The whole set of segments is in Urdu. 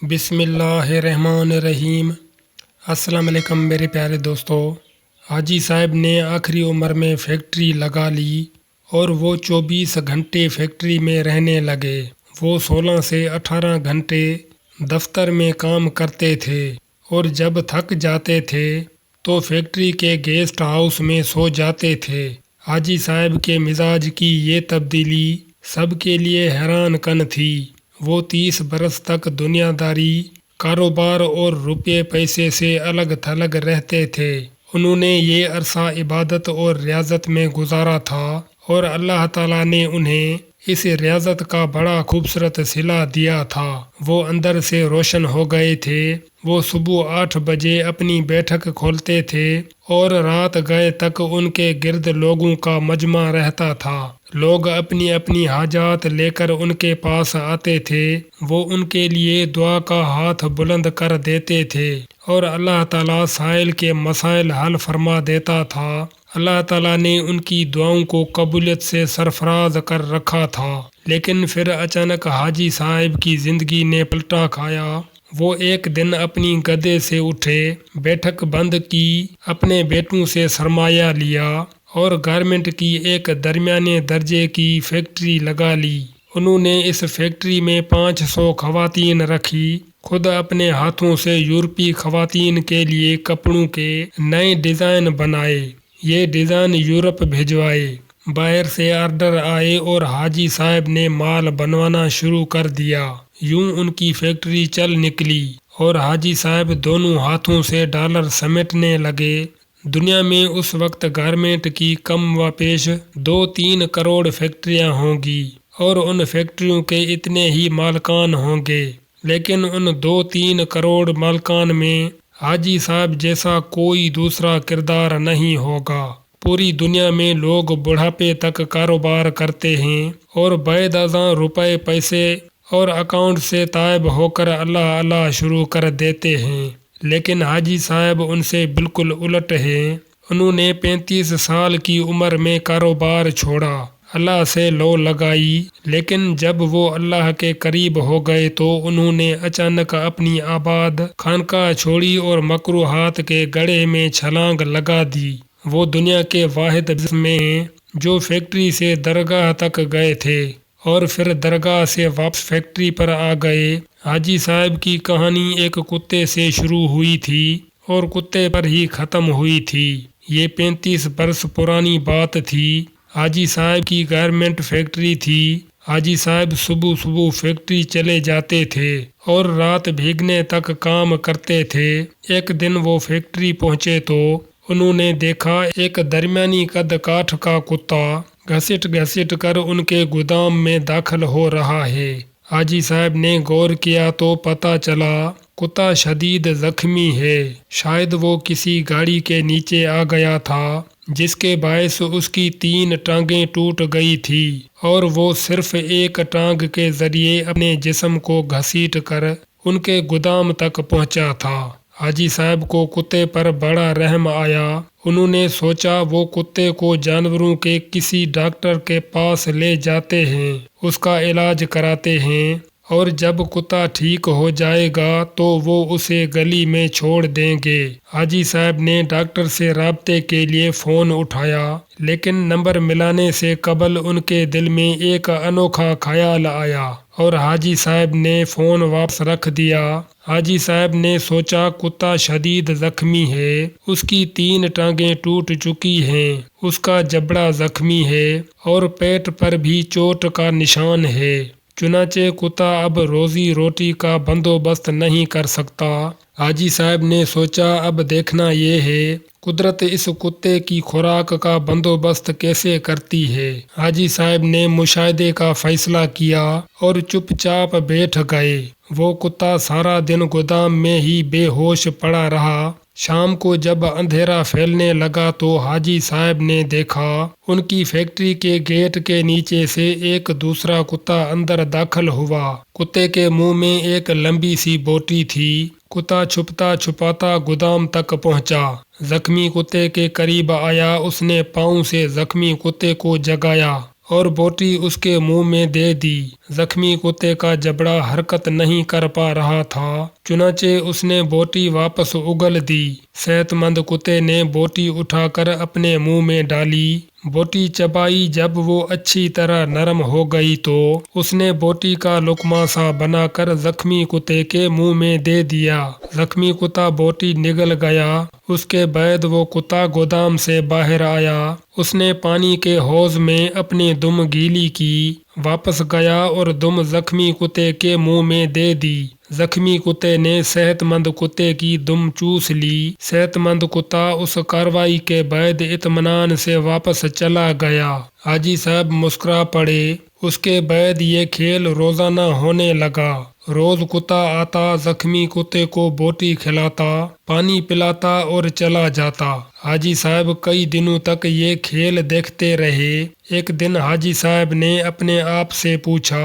بسم اللہ الرحمن الرحیم۔ السلام علیکم میرے پیارے دوستو۔ حاجی صاحب نے آخری عمر میں فیکٹری لگا لی اور وہ 24 گھنٹے فیکٹری میں رہنے لگے۔ وہ 16 سے 18 گھنٹے دفتر میں کام کرتے تھے اور جب تھک جاتے تھے تو فیکٹری کے گیسٹ ہاؤس میں سو جاتے تھے۔ حاجی صاحب کے مزاج کی یہ تبدیلی سب کے لیے حیران کن تھی۔ وہ 30 برس تک دنیا داری، کاروبار اور روپے پیسے سے الگ تھلگ رہتے تھے۔ انہوں نے یہ عرصہ عبادت اور ریاضت میں گزارا تھا اور اللہ تعالیٰ نے انہیں اس ریاضت کا بڑا خوبصورت صلہ دیا تھا۔ وہ اندر سے روشن ہو گئے تھے۔ وہ صبح 8 بجے اپنی بیٹھک کھولتے تھے اور رات گئے تک ان کے گرد لوگوں کا مجمع رہتا تھا۔ لوگ اپنی اپنی حاجات لے کر ان کے پاس آتے تھے۔ وہ ان کے لیے دعا کا ہاتھ بلند کر دیتے تھے اور اللہ تعالیٰ سائل کے مسائل حل فرما دیتا تھا۔ اللہ تعالیٰ نے ان کی دعاؤں کو قبولیت سے سرفراز کر رکھا تھا۔ لیکن پھر اچانک حاجی صاحب کی زندگی نے پلٹا کھایا۔ وہ ایک دن اپنی گدے سے اٹھے، بیٹھک بند کی، اپنے بیٹوں سے سرمایہ لیا اور گارمنٹ کی ایک درمیانے درجے کی فیکٹری لگا لی۔ انہوں نے اس فیکٹری میں 500 خواتین رکھی۔ خود اپنے ہاتھوں سے یورپی خواتین کے لیے کپڑوں کے نئے ڈیزائن بنائے۔ یہ ڈیزائن یورپ بھیجوائے۔ باہر سے آرڈر آئے اور حاجی صاحب نے مال بنوانا شروع کر دیا۔ یوں ان کی فیکٹری چل نکلی اور حاجی صاحب دونوں ہاتھوں سے ڈالر سمیٹنے لگے۔ دنیا میں اس وقت گارمنٹ کی کم و بیش 2-3 کروڑ فیکٹریاں ہوں گی اور ان فیکٹریوں کے اتنے ہی مالکان ہوں گے، لیکن ان 2-3 کروڑ مالکان میں حاجی صاحب جیسا کوئی دوسرا کردار نہیں ہوگا۔ پوری دنیا میں لوگ بڑھاپے تک کاروبار کرتے ہیں اور بعد ازاں روپے پیسے اور اکاؤنٹ سے طائب ہو کر اللہ اللہ شروع کر دیتے ہیں، لیکن حاجی صاحب ان سے بالکل الٹ ہیں۔ انہوں نے 35 سال کی عمر میں کاروبار چھوڑا، اللہ سے لو لگائی، لیکن جب وہ اللہ کے قریب ہو گئے تو انہوں نے اچانک اپنی آباد خانقاہ چھوڑی اور مکروہات کے گڑھے میں چھلانگ لگا دی۔ وہ دنیا کے واحد میں ہیں جو فیکٹری سے درگاہ تک گئے تھے اور پھر درگاہ سے واپس فیکٹری پر آ گئے۔ حاجی صاحب کی کہانی ایک کتے سے شروع ہوئی تھی اور کتے پر ہی ختم ہوئی تھی۔ یہ 35 برس پرانی بات تھی۔ حاجی صاحب کی گارمنٹ فیکٹری تھی۔ حاجی صاحب صبح صبح فیکٹری چلے جاتے تھے اور رات بھیگنے تک کام کرتے تھے۔ ایک دن وہ فیکٹری پہنچے تو انہوں نے دیکھا ایک درمیانی قد کاٹھ کا کتا گھسٹ گھسٹ کر ان کے گودام میں داخل ہو رہا ہے۔ حاجی صاحب نے غور کیا تو پتہ چلا کتا شدید زخمی ہے۔ شاید وہ کسی گاڑی کے نیچے آ گیا تھا جس کے باعث اس کی 3 ٹانگیں ٹوٹ گئی تھی اور وہ صرف ایک ٹانگ کے ذریعے اپنے جسم کو گھسیٹ کر ان کے گودام تک پہنچا تھا۔ حاجی صاحب کو کتے پر بڑا رحم آیا۔ انہوں نے سوچا وہ کتے کو جانوروں کے کسی ڈاکٹر کے پاس لے جاتے ہیں، اس کا علاج کراتے ہیں اور جب کتا ٹھیک ہو جائے گا تو وہ اسے گلی میں چھوڑ دیں گے۔ حاجی صاحب نے ڈاکٹر سے رابطے کے لیے فون اٹھایا، لیکن نمبر ملانے سے قبل ان کے دل میں ایک انوکھا خیال آیا اور حاجی صاحب نے فون واپس رکھ دیا۔ حاجی صاحب نے سوچا کتا شدید زخمی ہے، اس کی 3 ٹانگیں ٹوٹ چکی ہیں، اس کا جبڑا زخمی ہے اور پیٹ پر بھی چوٹ کا نشان ہے، چنانچہ کتا اب روزی روٹی کا بندوبست نہیں کر سکتا۔ حاجی صاحب نے سوچا اب دیکھنا یہ ہے قدرت اس کتے کی خوراک کا بندوبست کیسے کرتی ہے۔ حاجی صاحب نے مشاہدے کا فیصلہ کیا اور چپ چاپ بیٹھ گئے۔ وہ کتا سارا دن گودام میں ہی بے ہوش پڑا رہا۔ شام کو جب اندھیرا پھیلنے لگا تو حاجی صاحب نے دیکھا ان کی فیکٹری کے گیٹ کے نیچے سے ایک دوسرا کتا اندر داخل ہوا۔ کتے کے منہ میں ایک لمبی سی بوٹی تھی۔ کتا چھپتا چھپاتا گودام تک پہنچا، زخمی کتے کے قریب آیا، اس نے پاؤں سے زخمی کتے کو جگایا اور بوٹی اس کے منہ میں دے دی۔ زخمی کتے کا جبڑا حرکت نہیں کر پا رہا تھا، چنانچہ اس نے بوٹی واپس اگل دی۔ صحت مند کتے نے بوٹی اٹھا کر اپنے منہ میں ڈالی۔ بوٹی چبائی، جب وہ اچھی طرح نرم ہو گئی تو اس نے بوٹی کا لقمہ سا بنا کر زخمی کتے کے منہ میں دے دیا۔ زخمی کتا بوٹی نگل گیا۔ اس کے بعد وہ کتا گودام سے باہر آیا۔ اس نے پانی کے حوض میں اپنی دم گیلی کی، واپس گیا اور دم زخمی کتے کے منہ میں دے دی۔ زخمی کتے نے صحت مند کتے کی دم چوس لی۔ صحت مند کتا اس کارروائی کے بعد اطمینان سے واپس چلا گیا۔ حاجی صاحب مسکرا پڑے۔ اس کے بعد یہ کھیل روزانہ ہونے لگا۔ روز کتا آتا، زخمی کتے کو بوٹی کھلاتا، پانی پلاتا اور چلا جاتا۔ حاجی صاحب کئی دنوں تک یہ کھیل دیکھتے رہے۔ ایک دن حاجی صاحب نے اپنے آپ سے پوچھا،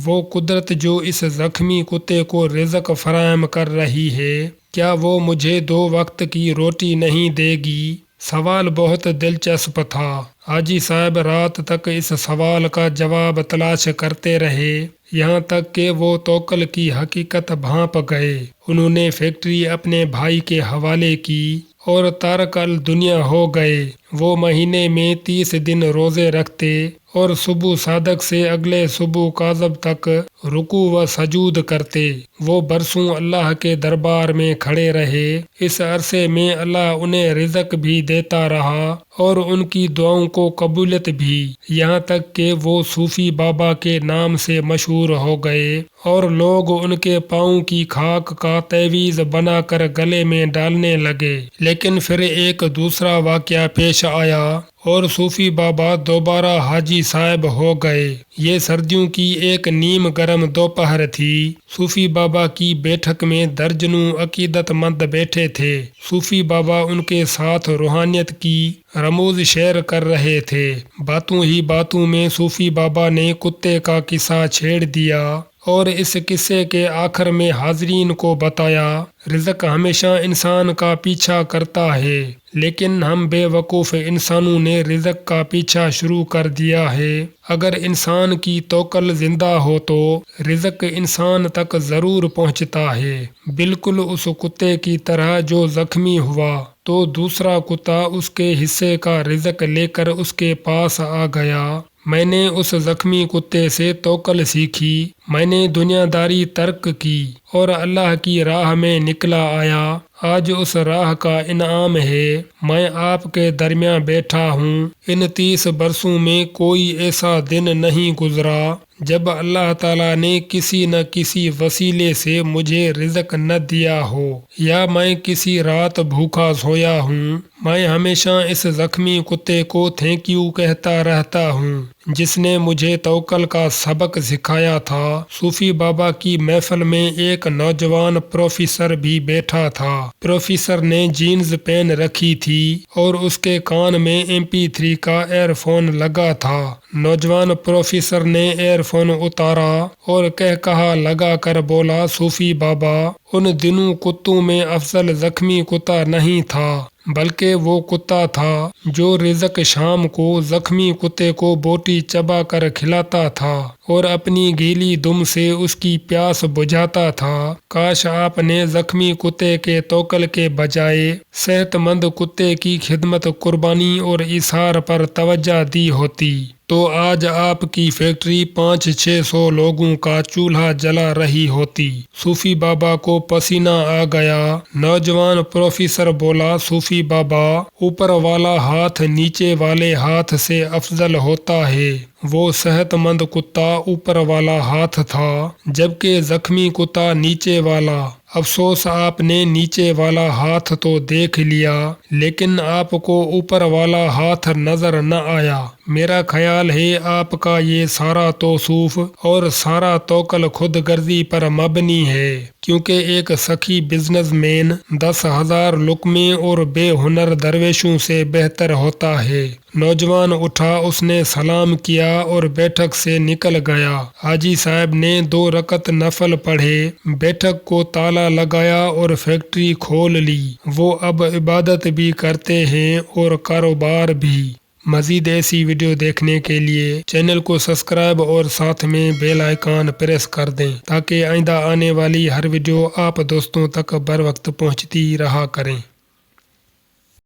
وہ قدرت جو اس زخمی کتے کو رزق فراہم کر رہی ہے، کیا وہ مجھے 2 وقت کی روٹی نہیں دے گی؟ سوال بہت دلچسپ تھا۔ حاجی صاحب رات تک اس سوال کا جواب تلاش کرتے رہے، یہاں تک کہ وہ توکل کی حقیقت بھانپ گئے۔ انہوں نے فیکٹری اپنے بھائی کے حوالے کی اور تارک الدنیا ہو گئے۔ وہ مہینے میں 30 دن روزے رکھتے اور صبح صادق سے اگلے صبح کاذب تک رکوع و سجود کرتے۔ وہ برسوں اللہ کے دربار میں کھڑے رہے۔ اس عرصے میں اللہ انہیں رزق بھی دیتا رہا اور ان کی دعاؤں کو قبولیت بھی، یہاں تک کہ وہ صوفی بابا کے نام سے مشہور ہو گئے اور لوگ ان کے پاؤں کی خاک کا تعویذ بنا کر گلے میں ڈالنے لگے۔ لیکن پھر ایک دوسرا واقعہ پیش آیا اور صوفی بابا دوبارہ حاجی صاحب ہو گئے۔ یہ سردیوں کی ایک نیم گرم دوپہر تھی۔ صوفی بابا کی بیٹھک میں درجنوں عقیدت مند بیٹھے تھے۔ صوفی بابا ان کے ساتھ روحانیت کی رموز شیئر کر رہے تھے۔ باتوں ہی باتوں میں صوفی بابا نے کتے کا قصہ چھیڑ دیا اور اس قصے کے آخر میں حاضرین کو بتایا، رزق ہمیشہ انسان کا پیچھا کرتا ہے، لیکن ہم بے وقوف انسانوں نے رزق کا پیچھا شروع کر دیا ہے۔ اگر انسان کی توکل زندہ ہو تو رزق انسان تک ضرور پہنچتا ہے، بالکل اس کتے کی طرح جو زخمی ہوا تو دوسرا کتا اس کے حصے کا رزق لے کر اس کے پاس آ گیا۔ میں نے اس زخمی کتے سے توکل سیکھی، میں نے دنیا داری ترک کی اور اللہ کی راہ میں نکلا آیا۔ آج اس راہ کا انعام ہے، میں آپ کے درمیان بیٹھا ہوں۔ ان 30 برسوں میں کوئی ایسا دن نہیں گزرا جب اللہ تعالیٰ نے کسی نہ کسی وسیلے سے مجھے رزق نہ دیا ہو، یا میں کسی رات بھوکا سویا ہوں۔ میں ہمیشہ اس زخمی کتے کو تھینک یو کہتا رہتا ہوں، جس نے مجھے توکل کا سبق سکھایا تھا۔ صوفی بابا کی محفل میں ایک نوجوان پروفیسر بھی بیٹھا تھا۔ پروفیسر نے جینز پہن رکھی تھی اور اس کے کان میں MP3 کا ایئر فون لگا تھا۔ نوجوان پروفیسر نے ایئر فون اتارا اور کہا لگا کر بولا، صوفی بابا، ان دنوں کتوں میں افضل زخمی کتا نہیں تھا، بلکہ وہ کتا تھا جو رزق شام کو زخمی کتے کو بوٹی چبا کر کھلاتا تھا اور اپنی گیلی دم سے اس کی پیاس بجھاتا تھا۔ کاش آپ نے زخمی کتے کے توکل کے بجائے صحت مند کتے کی خدمت، قربانی اور ایثار پر توجہ دی ہوتی تو آج آپ کی فیکٹری 500-600 لوگوں کا چولہا جلا رہی ہوتی۔ صوفی بابا کو پسینہ آ گیا۔ نوجوان پروفیسر بولا، صوفی بابا، اوپر والا ہاتھ نیچے والے ہاتھ سے افضل ہوتا ہے۔ وہ صحت مند کتا اوپر والا ہاتھ تھا، جبکہ زخمی کتا نیچے والا۔ افسوس آپ نے نیچے والا ہاتھ تو دیکھ لیا، لیکن آپ کو اوپر والا ہاتھ نظر نہ آیا۔ میرا خیال ہے آپ کا یہ سارا توصف اور سارا توکل خود غرضی پر مبنی ہے، کیونکہ ایک سخی بزنس مین 10,000 لقمے اور بے ہنر درویشوں سے بہتر ہوتا ہے۔ نوجوان اٹھا، اس نے سلام کیا اور بیٹھک سے نکل گیا۔ حاجی صاحب نے 2 رکعت نفل پڑھے، بیٹھک کو تالا لگایا اور فیکٹری کھول لی۔ وہ اب عبادت بھی کرتے ہیں اور کاروبار بھی۔ مزید ایسی ویڈیو دیکھنے کے لیے چینل کو سبسکرائب اور ساتھ میں بیل آئیکن پریس کر دیں تاکہ آئندہ آنے والی ہر ویڈیو آپ دوستوں تک بر وقت پہنچتی رہا کریں۔